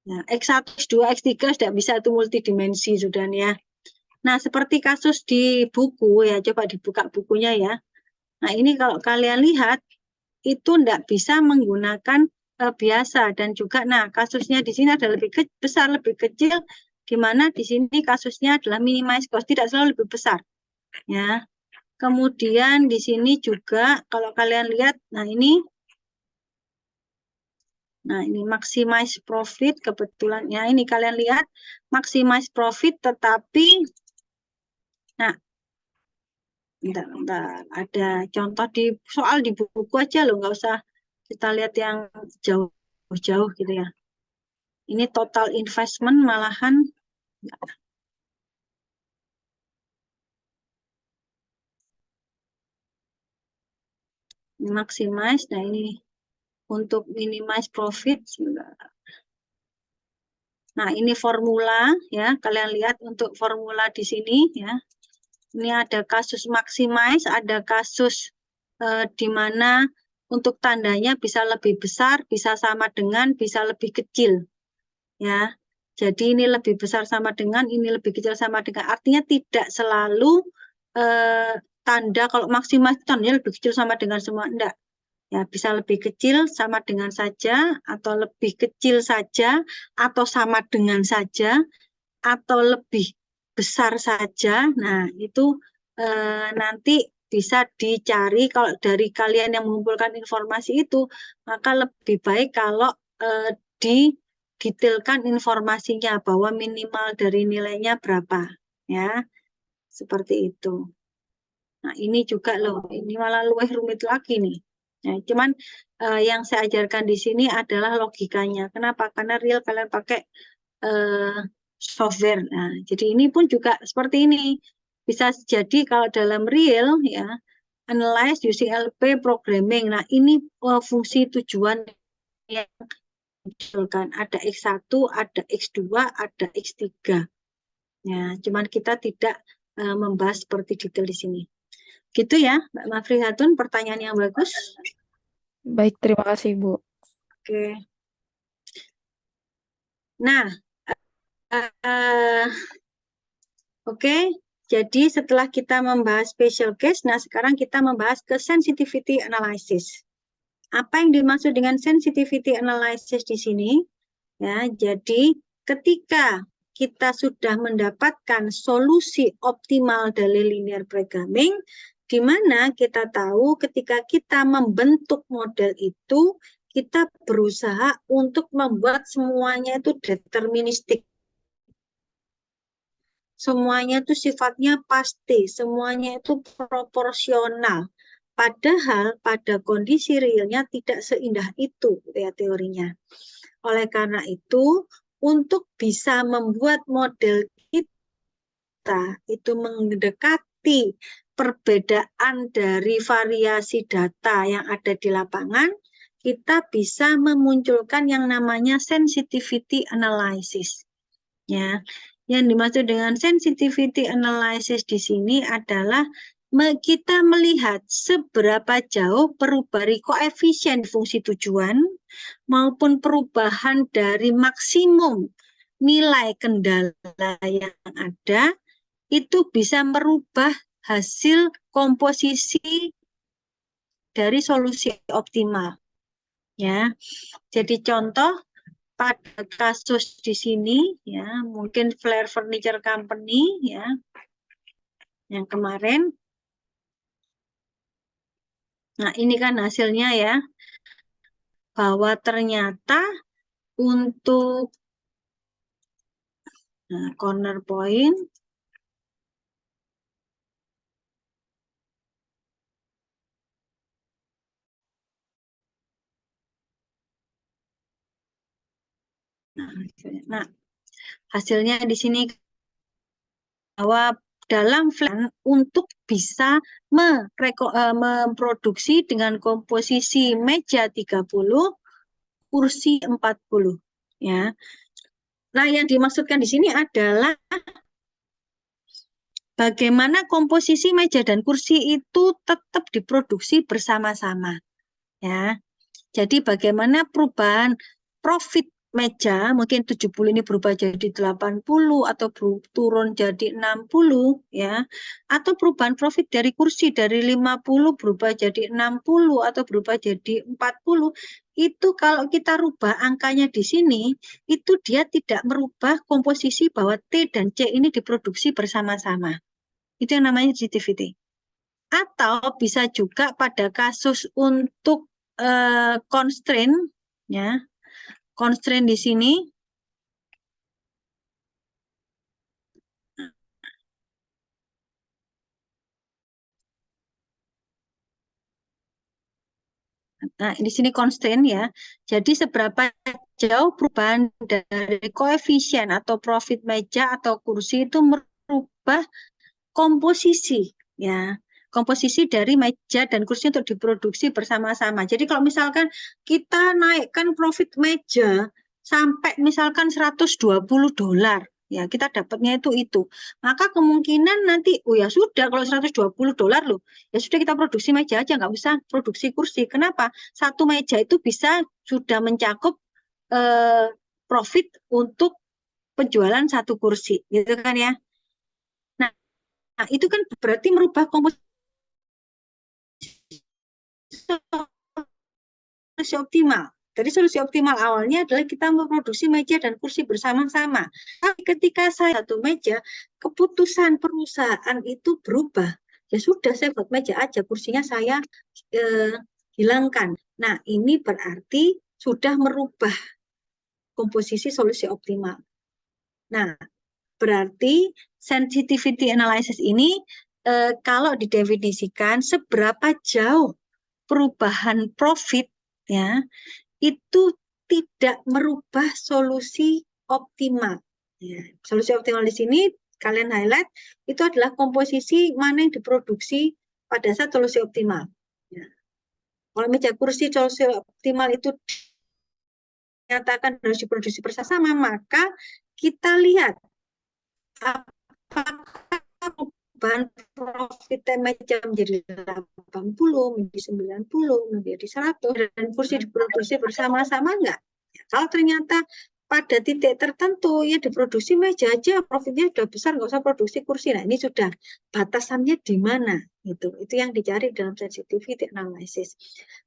Nah, X1, X2, X3 sudah bisa itu multidimensi sudah ya. Nah, seperti kasus di buku ya, coba dibuka bukunya ya. Nah, ini kalau kalian lihat itu tidak bisa menggunakan biasa dan juga nah kasusnya di sini ada lebih besar, lebih kecil, di mana di sini kasusnya adalah minimize cost, tidak selalu lebih besar. Ya. Kemudian di sini juga kalau kalian lihat, nah ini maximize profit kebetulan ya, ini kalian lihat maximize profit tetapi nah bentar, ada contoh di soal di buku aja loh, nggak usah kita lihat yang jauh-jauh gitu ya. Ini total investment malahan maximize. Nah ini untuk minimize profit. Nah ini formula ya, kalian lihat untuk formula di sini ya. Ini ada kasus maximize, ada kasus di mana untuk tandanya bisa lebih besar, bisa sama dengan, bisa lebih kecil. Ya. Jadi ini lebih besar sama dengan, ini lebih kecil sama dengan. Artinya tidak selalu tanda kalau maximize tandanya lebih kecil sama dengan semua, enggak. Ya, bisa lebih kecil sama dengan saja, atau lebih kecil saja, atau sama dengan saja, atau lebih besar saja. Nah, itu nanti bisa dicari kalau dari kalian yang mengumpulkan informasi itu, maka lebih baik kalau didetailkan informasinya bahwa minimal dari nilainya berapa. Ya, seperti itu. Nah, ini juga loh, ini malah lebih rumit lagi nih. Nah, cuman yang saya ajarkan di sini adalah logikanya. Kenapa? Karena real kalian pakai software. Nah, jadi ini pun juga seperti ini. Bisa jadi kalau dalam real ya, analyze using LP programming. Nah, ini fungsi tujuan yang dimunculkan. Ada X1, ada X2, ada X3. Ya, cuman kita tidak membahas seperti detail di sini. Gitu ya, Mbak Mafrihatun, pertanyaan yang bagus. Baik, terima kasih Bu. Oke. Nah, oke. Jadi setelah kita membahas special case, nah sekarang kita membahas ke sensitivity analysis. Apa yang dimaksud dengan sensitivity analysis di sini? Ya, jadi ketika kita sudah mendapatkan solusi optimal dari linear programming, di mana kita tahu ketika kita membentuk model itu, kita berusaha untuk membuat semuanya itu deterministik. Semuanya itu sifatnya pasti, semuanya itu proporsional. Padahal pada kondisi realnya tidak seindah itu ya teorinya. Oleh karena itu, untuk bisa membuat model kita itu mendekati perbedaan dari variasi data yang ada di lapangan, kita bisa memunculkan yang namanya sensitivity analysis. Ya, yang dimaksud dengan sensitivity analysis di sini adalah kita melihat seberapa jauh perubahan koefisien fungsi tujuan maupun perubahan dari maksimum nilai kendala yang ada itu bisa merubah hasil komposisi dari solusi optimal. Ya, jadi contoh pada kasus di sini ya, mungkin Flair Furniture Company ya, yang kemarin. Nah, ini kan hasilnya ya, bahwa ternyata untuk corner point nah, hasilnya di sini bahwa dalam plan untuk bisa memproduksi dengan komposisi meja 30, kursi 40 ya. Nah, yang dimaksudkan di sini adalah bagaimana komposisi meja dan kursi itu tetap diproduksi bersama-sama ya. Jadi bagaimana perubahan profit meja, mungkin 70 ini berubah jadi 80 atau turun jadi 60 ya. Atau perubahan profit dari kursi dari 50 berubah jadi 60 atau berubah jadi 40. Itu kalau kita rubah angkanya di sini, itu dia tidak merubah komposisi bahwa T dan C ini diproduksi bersama-sama. Itu yang namanya sensitivity. Atau bisa juga pada kasus untuk constraint ya, constraint di sini nah di sini constraint ya, jadi seberapa jauh perubahan dari koefisien atau profit meja atau kursi itu merubah komposisi ya, komposisi dari meja dan kursi untuk diproduksi bersama-sama. Jadi kalau misalkan kita naikkan profit meja sampai misalkan $120 ya, kita dapatnya itu. Maka kemungkinan nanti oh ya sudah, kalau $120 loh, ya sudah kita produksi meja aja, nggak usah produksi kursi. Kenapa? Satu meja itu bisa sudah mencakup profit untuk penjualan satu kursi gitu kan ya. Nah, itu kan berarti merubah komposisi solusi optimal. Jadi solusi optimal awalnya adalah kita memproduksi meja dan kursi bersama-sama. Tapi ketika saya satu meja, keputusan perusahaan itu berubah. Ya sudah, saya buat meja aja, kursinya saya hilangkan. Nah, ini berarti sudah merubah komposisi solusi optimal. Nah, berarti sensitivity analysis ini kalau didefinisikan seberapa jauh perubahan profit ya itu tidak merubah solusi optimal. Ya, solusi optimal di sini kalian highlight itu adalah komposisi mana yang diproduksi pada saat solusi optimal. Ya. Kalau meja kursi solusi optimal itu dinyatakan harus diproduksi bersama, maka kita lihat apakah perubahan profit meja menjadi 80, menjadi 90, menjadi 100, dan kursi diproduksi bersama-sama enggak? Kalau ternyata pada titik tertentu ya diproduksi meja aja profitnya udah besar, nggak usah produksi kursi. Nah, ini sudah batasannya di mana? Itu yang dicari dalam sensitivity analysis.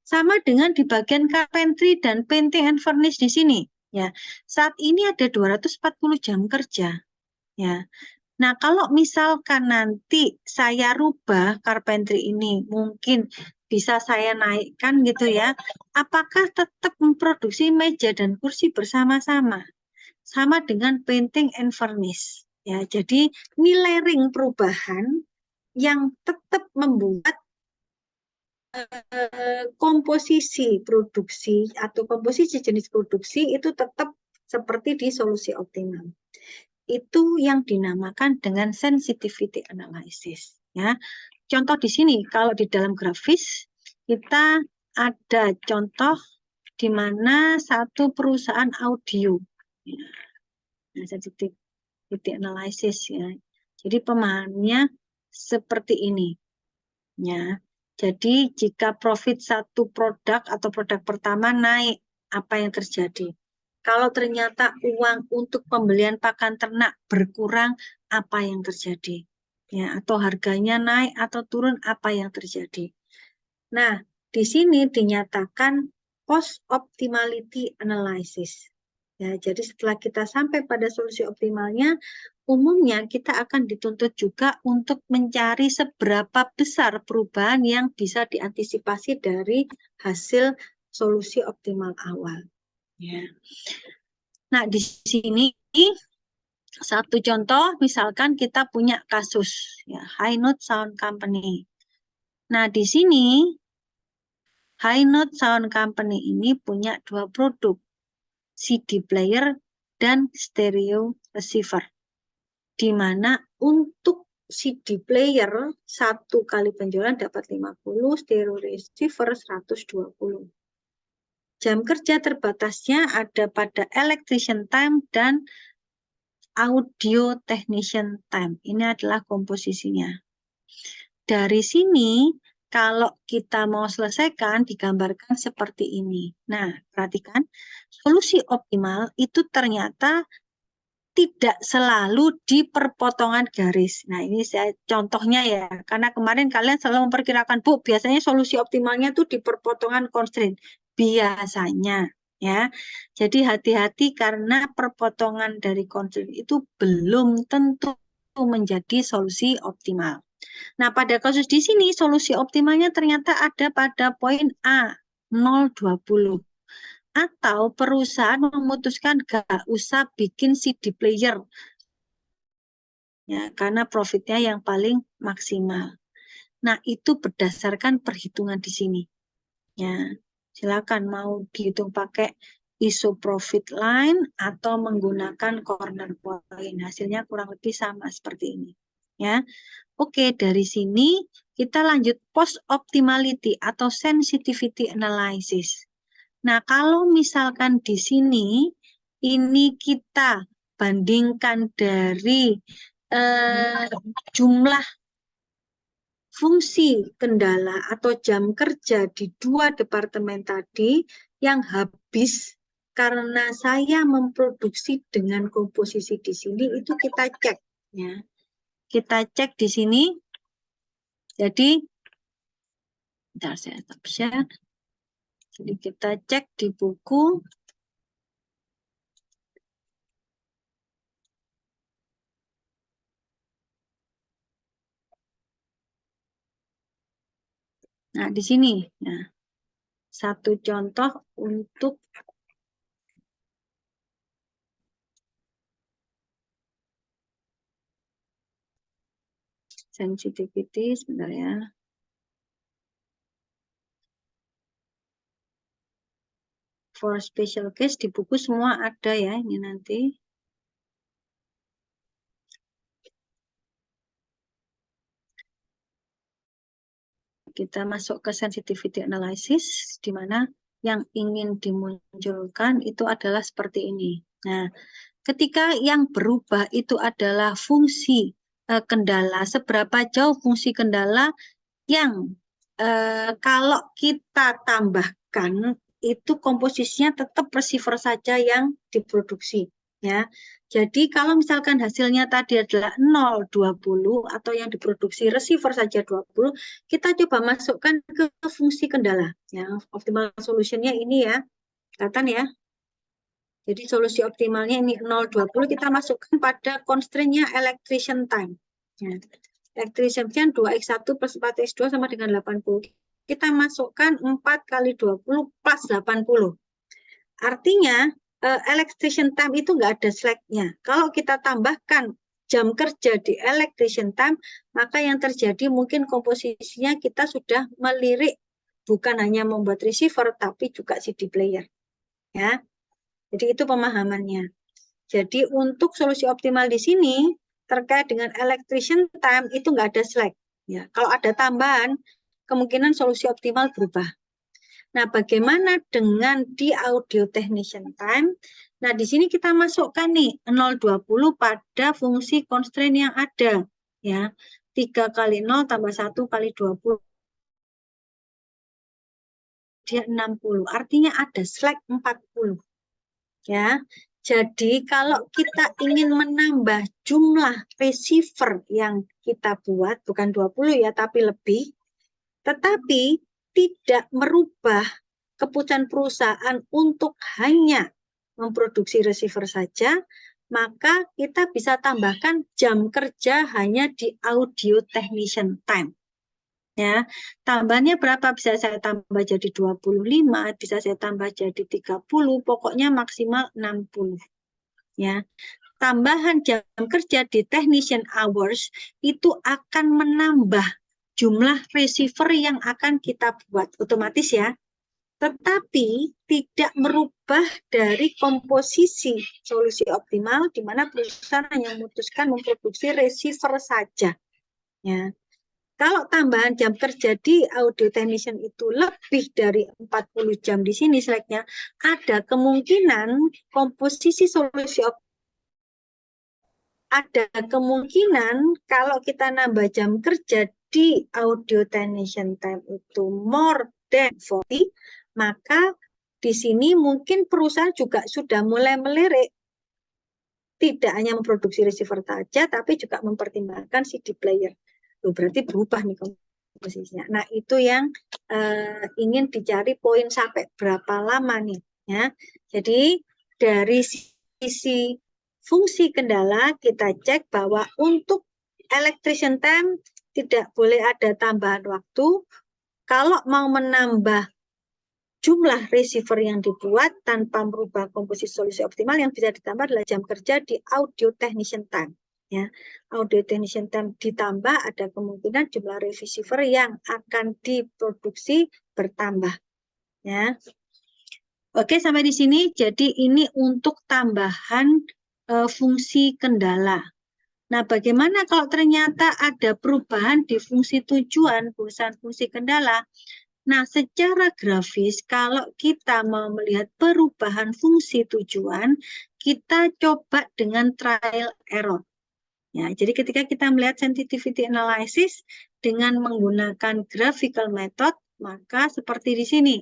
Sama dengan di bagian carpentry dan painting and furnish di sini. Ya, saat ini ada 240 jam kerja. Ya, nah, kalau misalkan nanti saya rubah carpentry ini, mungkin bisa saya naikkan gitu ya, apakah tetap memproduksi meja dan kursi bersama-sama? Sama dengan painting and furnish. Ya, jadi nilai ring perubahan yang tetap membuat komposisi produksi atau komposisi jenis produksi itu tetap seperti di solusi optimal. Itu yang dinamakan dengan sensitivity analysis ya. Contoh di sini kalau di dalam grafis kita ada contoh di mana satu perusahaan audio ya. Nah, sensitivity analysis ya. Jadi pemahamannya seperti ini ya. Jadi jika profit satu produk atau produk pertama naik, apa yang terjadi? Kalau ternyata uang untuk pembelian pakan ternak berkurang, apa yang terjadi? Ya, atau harganya naik atau turun, apa yang terjadi? Nah, di sini dinyatakan post optimality analysis. Ya, jadi setelah kita sampai pada solusi optimalnya, umumnya kita akan dituntut juga untuk mencari seberapa besar perubahan yang bisa diantisipasi dari hasil solusi optimal awal. Ya. Nah, di sini satu contoh, misalkan kita punya kasus ya, High Note Sound Company. Nah, di sini High Note Sound Company ini punya dua produk, CD player dan stereo receiver. Di mana untuk CD player satu kali penjualan dapat 50, stereo receiver 120. Jam kerja terbatasnya ada pada electrician time dan audio technician time. Ini adalah komposisinya. Dari sini, kalau kita mau selesaikan, digambarkan seperti ini. Nah, perhatikan, solusi optimal itu ternyata tidak selalu di perpotongan garis. Nah, ini saya contohnya ya, karena kemarin kalian selalu memperkirakan, Bu, biasanya solusi optimalnya itu di perpotongan constraint. Biasanya, ya. Jadi hati-hati karena perpotongan dari constraint itu belum tentu menjadi solusi optimal. Nah, pada kasus di sini solusi optimalnya ternyata ada pada poin A, 0,20. Atau perusahaan memutuskan gak usah bikin CD player. Ya, karena profitnya yang paling maksimal. Nah, itu berdasarkan perhitungan di sini. Ya, silakan mau dihitung pakai ISO profit line atau menggunakan corner point. Hasilnya kurang lebih sama seperti ini. Ya. Oke, dari sini kita lanjut post optimality atau sensitivity analysis. Nah, kalau misalkan di sini ini kita bandingkan dari jumlah fungsi kendala atau jam kerja di dua departemen tadi yang habis karena saya memproduksi dengan komposisi di sini, itu kita cek ya. Kita cek di sini. Jadi, bentar saya stop share. Jadi kita cek di buku. Nah, di sini. Nah, satu contoh untuk sensitivity, sebentar ya. For special case di buku semua ada ya, ini nanti. Kita masuk ke sensitivity analysis, di mana yang ingin dimunculkan itu adalah seperti ini. Nah, ketika yang berubah itu adalah fungsi kendala, seberapa jauh fungsi kendala yang kalau kita tambahkan itu komposisinya tetap receiver saja yang diproduksi ya. Jadi kalau misalkan hasilnya tadi adalah 0,20 atau yang diproduksi receiver saja 20, kita coba masukkan ke fungsi kendala ya. Optimal solutionnya ini ya. Kelihatan ya. Jadi solusi optimalnya ini 0,20, kita masukkan pada constraint-nya electrician time. Ya. Electrician time 2x1 plus 4x2 sama dengan 80. Kita masukkan 4 kali 20 plus 80. Artinya electrician time itu nggak ada slack-nya. Kalau kita tambahkan jam kerja di electrician time, maka yang terjadi mungkin komposisinya kita sudah melirik bukan hanya membuat receiver, tapi juga CD player. Ya. Jadi itu pemahamannya. Jadi untuk solusi optimal di sini terkait dengan electrician time itu nggak ada slack. Ya, kalau ada tambahan, kemungkinan solusi optimal berubah. Nah, bagaimana dengan di audio technician time? Nah, di sini kita masukkan nih 0,20 pada fungsi constraint yang ada. Ya, 3 kali 0 tambah 1 kali 20. Dia 60. Artinya ada slack 40. Ya. Jadi kalau kita ingin menambah jumlah receiver yang kita buat, bukan 20 ya, tapi lebih, tetapi tidak merubah keputusan perusahaan untuk hanya memproduksi receiver saja, maka kita bisa tambahkan jam kerja hanya di audio technician time. Ya, tambahnya berapa? Bisa saya tambah jadi 25, bisa saya tambah jadi 30, pokoknya maksimal 60. Ya. Tambahan jam kerja di technician hours itu akan menambah jumlah receiver yang akan kita buat otomatis ya. Tetapi tidak merubah dari komposisi solusi optimal di mana perusahaan hanya memutuskan memproduksi receiver saja. Ya. Kalau tambahan jam kerja di audio technician itu lebih dari 40 jam di sini slide-nya, ada kemungkinan komposisi solusi optimal ada kemungkinan kalau kita nambah jam kerja di audio technician time itu more than 40, maka di sini mungkin perusahaan juga sudah mulai melirik tidak hanya memproduksi receiver saja, tapi juga mempertimbangkan CD player. Loh, berarti berubah nih komposisinya. Nah, itu yang ingin dicari poin sampai berapa lama nih. Ya. Jadi, dari sisi fungsi kendala, kita cek bahwa untuk electrician time tidak boleh ada tambahan waktu. Kalau mau menambah jumlah receiver yang dibuat tanpa merubah komposisi solusi optimal, yang bisa ditambah adalah jam kerja di audio technician time. Ya, audio technician time ditambah, ada kemungkinan jumlah receiver yang akan diproduksi bertambah. Ya. Oke, sampai di sini. Jadi ini untuk tambahan fungsi kendala. Nah, bagaimana kalau ternyata ada perubahan di fungsi tujuan, bukan fungsi kendala? Nah, secara grafis, kalau kita mau melihat perubahan fungsi tujuan, kita coba dengan trial error. Ya, jadi ketika kita melihat sensitivity analysis dengan menggunakan graphical method, maka seperti di sini.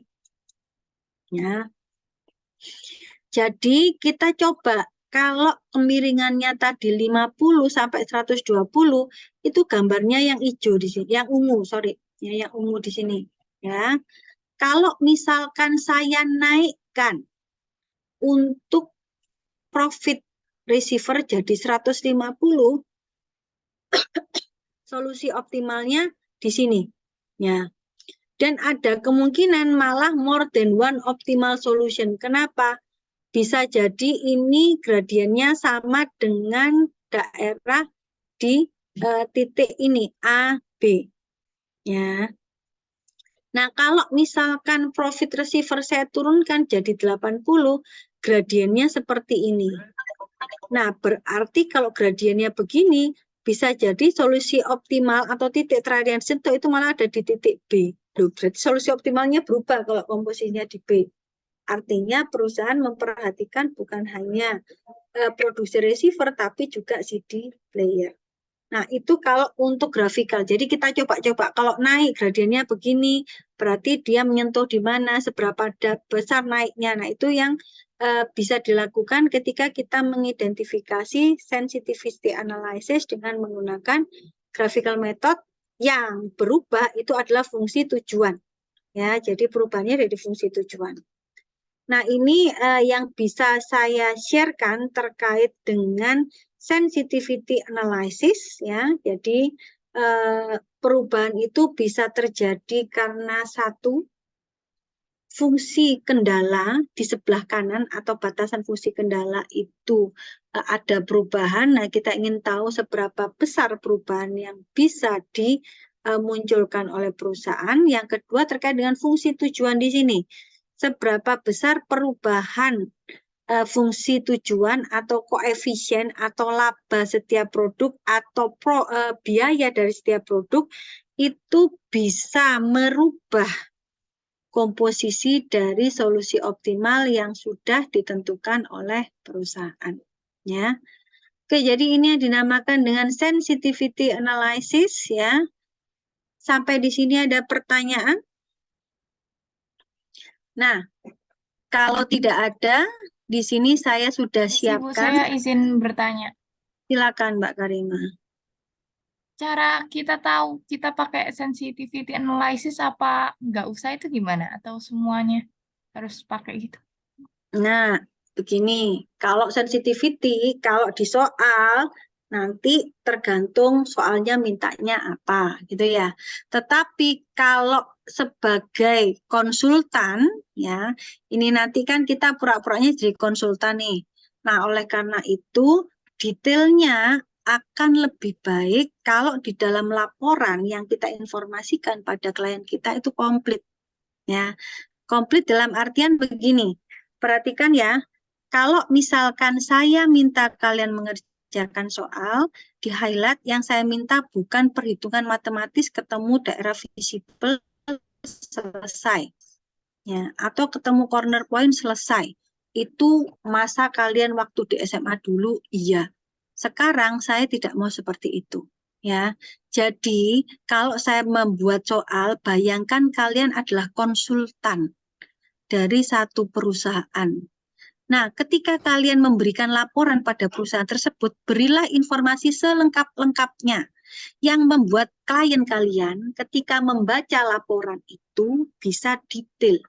Ya. Jadi kita coba kalau kemiringannya tadi 50 sampai 120, itu gambarnya yang hijau di sini, yang ungu, sorry, ya, yang ungu di sini. Ya. Kalau misalkan saya naikkan untuk profit receiver jadi 150, solusi optimalnya di sini. Ya. Dan ada kemungkinan malah more than one optimal solution. Kenapa? Bisa jadi ini gradiennya sama dengan daerah di titik ini, A, B. Ya. Nah, kalau misalkan profit receiver saya turunkan jadi 80, gradiennya seperti ini. Nah, berarti kalau gradiennya begini, bisa jadi solusi optimal atau titik terakhir yang disentuh itu malah ada di titik B. Loh, berarti solusi optimalnya berubah kalau komposisinya di B. Artinya perusahaan memperhatikan bukan hanya produksi receiver, tapi juga CD player. Nah, itu kalau untuk grafikal. Jadi kita coba-coba, kalau naik gradiennya begini, berarti dia menyentuh di mana, seberapa besar naiknya. Nah, itu yang bisa dilakukan ketika kita mengidentifikasi sensitivity analysis dengan menggunakan graphical method yang berubah itu adalah fungsi tujuan. Ya, jadi perubahannya dari fungsi tujuan. Nah, ini yang bisa saya sharekan terkait dengan sensitivity analysis ya. Jadi perubahan itu bisa terjadi karena satu, fungsi kendala di sebelah kanan atau batasan fungsi kendala itu ada perubahan. Nah, kita ingin tahu seberapa besar perubahan yang bisa dimunculkan oleh perusahaan. Yang kedua terkait dengan fungsi tujuan di sini. Seberapa besar perubahan fungsi tujuan atau koefisien atau laba setiap produk atau biaya dari setiap produk itu bisa merubah komposisi dari solusi optimal yang sudah ditentukan oleh perusahaan. Ya. Oke, jadi ini yang dinamakan dengan sensitivity analysis ya. Sampai di sini ada pertanyaan? Nah, kalau tidak ada, di sini saya sudah Ibu, siapkan. saya izin bertanya. Silakan Mbak Karima. Cara kita tahu kita pakai sensitivity analysis apa nggak usah itu gimana? Atau semuanya harus pakai gitu? Nah, begini, kalau sensitivity, kalau di soal nanti tergantung soalnya mintanya apa gitu ya. Tetapi kalau sebagai konsultan ya, ini nanti kan kita pura-puranya jadi konsultan nih. Nah, oleh karena itu detailnya akan lebih baik kalau di dalam laporan yang kita informasikan pada klien kita itu komplit ya. Komplit dalam artian begini. Perhatikan ya, kalau misalkan saya minta kalian mengerjakan soal, di highlight yang saya minta bukan perhitungan matematis ketemu daerah visible selesai, ya, atau ketemu corner point selesai. Itu masa kalian waktu di SMA dulu, iya. Sekarang saya tidak mau seperti itu, ya. Jadi kalau saya membuat soal, bayangkan kalian adalah konsultan dari satu perusahaan. Nah, ketika kalian memberikan laporan pada perusahaan tersebut, berilah informasi selengkap-lengkapnya yang membuat klien kalian ketika membaca laporan itu bisa detail,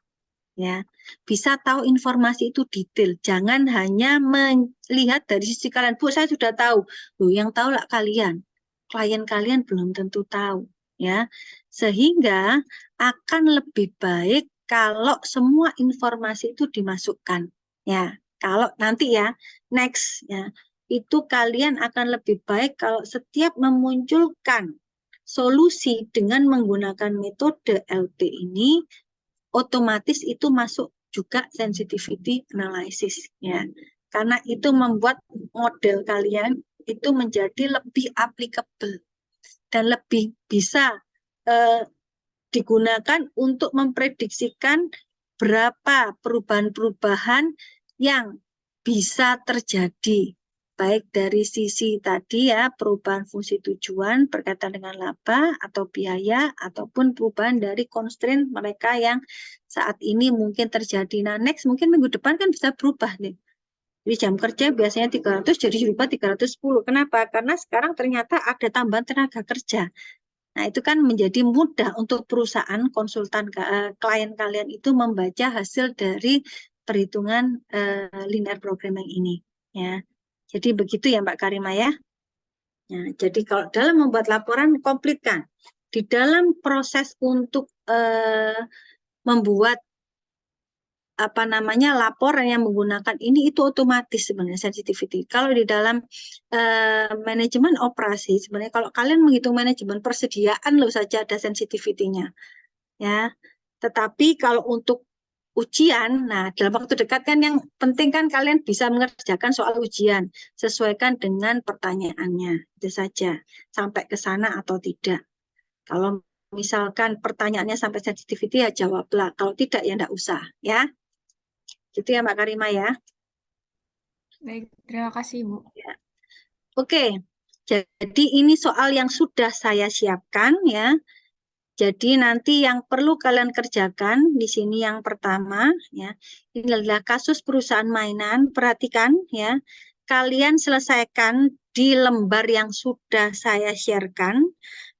ya, bisa tahu informasi itu detail. Jangan hanya melihat dari sisi kalian, Bu, saya sudah tahu. Loh, yang tahu lah kalian. Klien kalian belum tentu tahu, ya. Sehingga akan lebih baik kalau semua informasi itu dimasukkan. Ya, kalau nanti ya, next ya, itu kalian akan lebih baik kalau setiap memunculkan solusi dengan menggunakan metode LP ini, otomatis itu masuk juga sensitivity analysis ya. Karena itu membuat model kalian itu menjadi lebih applicable dan lebih bisa digunakan untuk memprediksikan berapa perubahan-perubahan yang bisa terjadi, baik dari sisi tadi ya, perubahan fungsi tujuan berkaitan dengan laba atau biaya, ataupun perubahan dari constraint mereka yang saat ini mungkin terjadi. Nah, next mungkin minggu depan kan bisa berubah nih. Jadi jam kerja biasanya 300 jadi berubah 310. Kenapa? Karena sekarang ternyata ada tambahan tenaga kerja. Nah, itu kan menjadi mudah untuk perusahaan konsultan klien kalian itu membaca hasil dari perhitungan linear programming ini. Ya, jadi begitu ya Mbak Karima ya. Nah, jadi kalau dalam membuat laporan komplitkan. Di dalam proses untuk membuat laporan yang menggunakan ini itu otomatis sebenarnya sensitivity. Kalau di dalam manajemen operasi sebenarnya kalau kalian menghitung manajemen persediaan loh saja ada sensitivity-nya. Ya. Tetapi kalau untuk ujian, nah dalam waktu dekat kan yang penting kan kalian bisa mengerjakan soal ujian, sesuaikan dengan pertanyaannya. Itu saja. Sampai ke sana atau tidak. Kalau misalkan pertanyaannya sampai sensitivity ya jawablah. Kalau tidak ya enggak usah, ya. Gitu ya Mbak Karima ya. Baik, terima kasih Bu. Ya. Oke, jadi ini soal yang sudah saya siapkan ya. Jadi nanti yang perlu kalian kerjakan di sini yang pertama ya. Ini adalah kasus perusahaan mainan. Perhatikan ya. Kalian selesaikan di lembar yang sudah saya sharekan.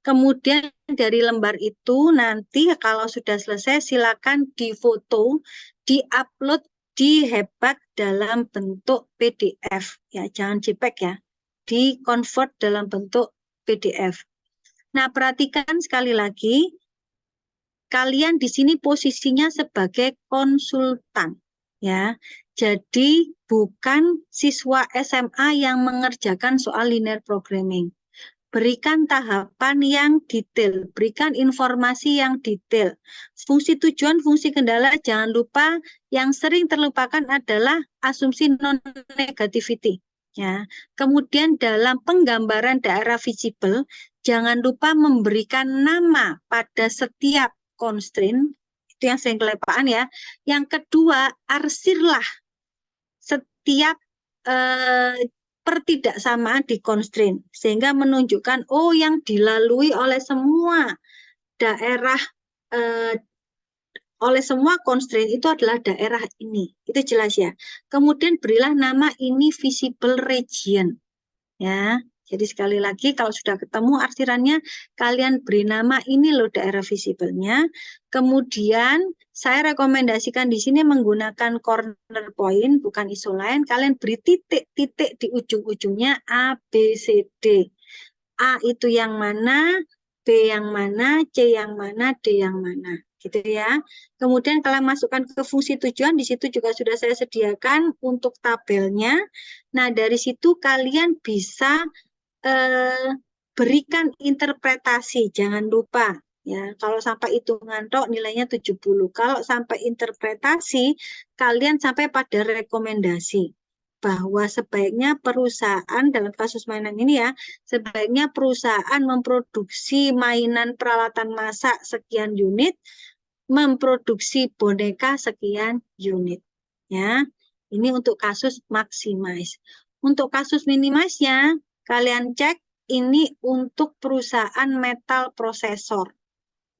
Kemudian dari lembar itu nanti kalau sudah selesai silakan difoto, diupload di Hebat dalam bentuk PDF ya, jangan JPEG ya, di convert dalam bentuk PDF. Nah, perhatikan sekali lagi, kalian di sini posisinya sebagai konsultan ya. Jadi bukan siswa SMA yang mengerjakan soal linear programming. Berikan tahapan yang detail, berikan informasi yang detail. Fungsi tujuan, fungsi kendala, jangan lupa yang sering terlupakan adalah asumsi non-negativity. Ya. Kemudian dalam penggambaran daerah visible, jangan lupa memberikan nama pada setiap constraint, itu yang sering kelupaan ya. Yang kedua, arsirlah setiap pertidaksamaan di constraint sehingga menunjukkan oh yang dilalui oleh semua daerah oleh semua constraint itu adalah daerah ini, itu jelas ya. Kemudian berilah nama ini visible region ya, Jadi sekali lagi kalau sudah ketemu arsirannya, kalian beri nama ini loh daerah visible-nya. Kemudian saya rekomendasikan di sini menggunakan corner point, bukan isoline. Kalian beri titik-titik di ujung-ujungnya A, B, C, D. A itu yang mana, B yang mana, C yang mana, D yang mana. Gitu ya. Kemudian kalian masukkan ke fungsi tujuan, di situ juga sudah saya sediakan untuk tabelnya. Nah, dari situ kalian bisa berikan interpretasi, jangan lupa ya. Kalau sampai hitungan tok nilainya 70. Kalau sampai interpretasi, kalian sampai pada rekomendasi bahwa sebaiknya perusahaan dalam kasus mainan ini ya, sebaiknya perusahaan memproduksi mainan peralatan masak sekian unit, memproduksi boneka sekian unit ya. Ini untuk kasus maximize. Untuk kasus minimize-nya kalian cek ini untuk perusahaan metal prosesor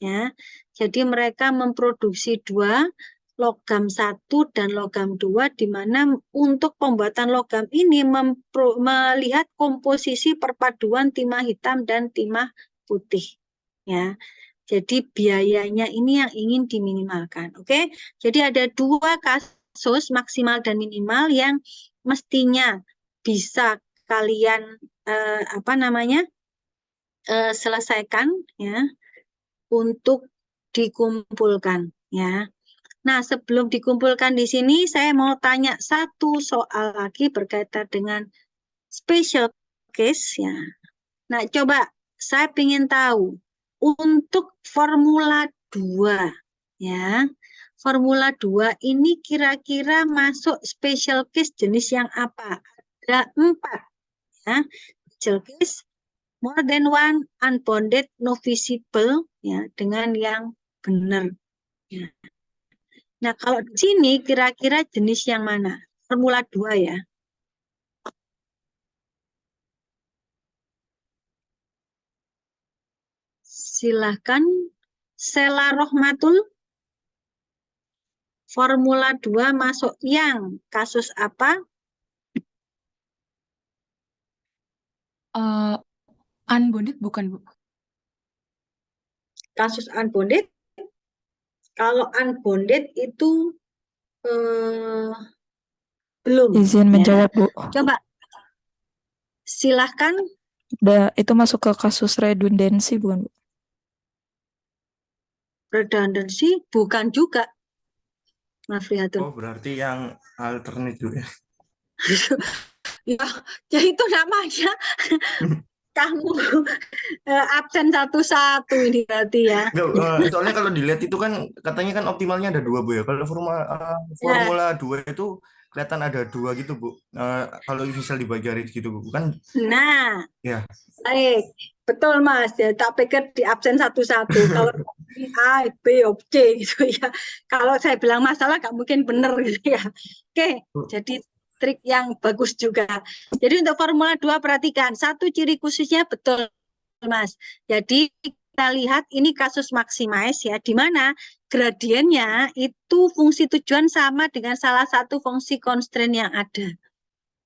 ya. Jadi mereka memproduksi 2, logam 1 dan logam 2, di mana untuk pembuatan logam ini melihat komposisi perpaduan timah hitam dan timah putih ya. Jadi biayanya ini yang ingin diminimalkan. Oke. Jadi ada 2 kasus maksimal dan minimal yang mestinya bisa kalian selesaikan ya untuk dikumpulkan ya. Nah, sebelum dikumpulkan di sini saya mau tanya satu soal lagi berkaitan dengan special case ya. Nah, coba saya ingin tahu untuk Formula 2 ya. Formula 2 ini kira-kira masuk special case jenis yang apa? Ada 4 ya. Special case, more than one, unbounded, no visible ya, dengan yang benar ya. Nah, kalau di sini kira-kira jenis yang mana? Formula 2 ya. Silahkan. Sela Rohmatul. Formula 2 masuk yang kasus apa? Unbounded bukan, Bu? Kasus unbounded. Kalau unbounded itu belum. Izin menjawab, Bu. Coba silahkan. Itu masuk ke kasus redundansi, bukan, Bu? Redundancy bukan juga. Mafrihatun. Oh, berarti yang alternate juga. Ya itu namanya kamu absen satu-satu ini berarti ya. Soalnya kalau dilihat itu kan katanya kan optimalnya ada 2, Bu ya. Kalau Formula 2 itu kelihatan ada 2 gitu, Bu. Kalau misal dibagi garis gitu, Bu. Kan? Nah, ya. Baik, betul Mas. Ya, tak pikir di absen satu-satu. Kalau A, B, C gitu ya. Kalau saya bilang masalah nggak mungkin benar gitu ya. Oke, jadi trik yang bagus juga. Jadi untuk Formula 2 perhatikan, satu ciri khususnya betul Mas. Jadi kita lihat ini kasus maximize ya, di mana gradiennya itu fungsi tujuan sama dengan salah satu fungsi constraint yang ada.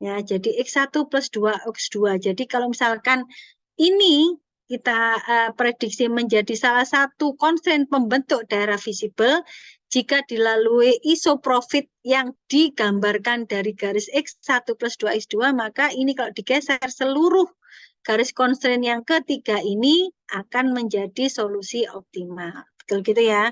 Ya, jadi X1 plus 2 X2. Jadi kalau misalkan ini kita prediksi menjadi salah satu constraint pembentuk daerah visible, jika dilalui isoprofit yang digambarkan dari garis X1 plus 2X2, maka ini kalau digeser seluruh garis constraint yang ketiga ini akan menjadi solusi optimal. Betul gitu ya.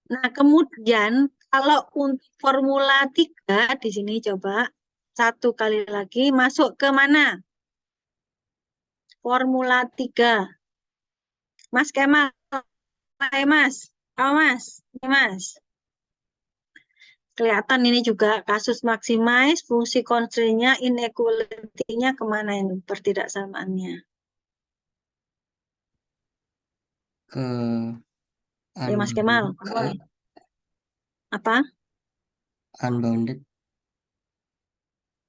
Nah, kemudian kalau untuk formula 3 di sini coba satu kali lagi masuk ke mana? Formula 3. Mas Kemal, Mas. Oh, Mas. Ini Mas. Kelihatan ini juga kasus maximize, fungsi constraint-nya, inequality-nya kemana ini pertidaksamaannya? Ke Ya, Mas Kemal. Apa? Unbounded.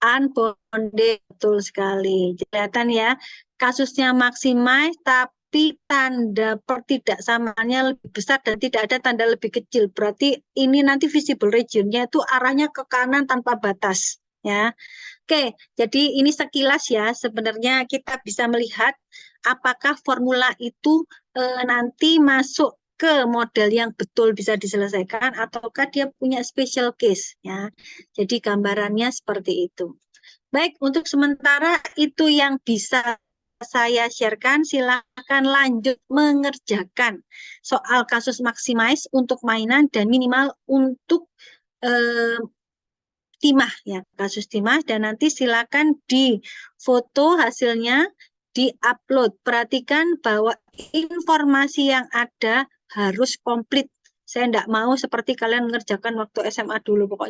Unbounded, betul sekali. Kelihatan ya, kasusnya maximize, tapi tanda pertidaksamaannya lebih besar dan tidak ada tanda lebih kecil. Berarti ini nanti visible region-nya itu arahnya ke kanan tanpa batas. ya. Oke, jadi ini sekilas ya, sebenarnya kita bisa melihat apakah formula itu nanti masuk ke model yang betul bisa diselesaikan ataukah dia punya special case ya. Jadi gambarannya seperti itu. Baik, untuk sementara itu yang bisa saya sharekan. Silakan lanjut mengerjakan soal kasus maximize untuk mainan dan minimal untuk timah ya, kasus timah, dan nanti silakan di foto hasilnya, di-upload. Perhatikan bahwa informasi yang ada harus komplit. Saya tidak mau seperti kalian mengerjakan waktu SMA dulu pokoknya.